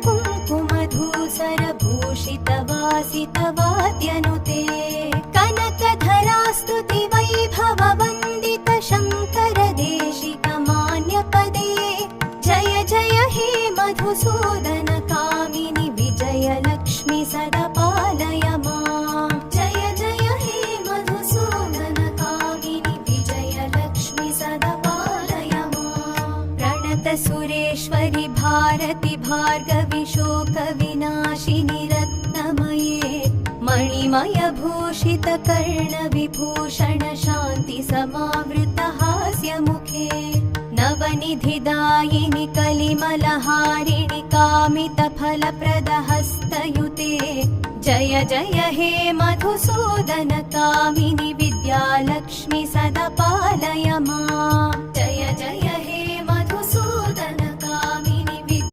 कुङ्कुमधूसरभूषितवासितवाद्यनुते कनकधरास्तुति वैभववन्दित शङ्कर देशिकमान्यपदे जय जय हे मधुसूदन कामिनि विजयलक्ष्मि सदा पालय माम् जय जय हे मधुसूदन कामिनि विजयलक्ष्मि सदा पालय माम् प्रणत सुरेश्वरि भारति भार्गवि शोकविनाशिनि रत्नमये मणिमय भूषित कर्ण विभूषण शान्ति समावृत हास्यमुखे नवनिधिदायिनि कलिमलहारिणि कामित फलप्रद हस्तयुते जय जय हे मधुसूदन कामिनि विद्यालक्ष्मि सदा पालय माम् जय जय हे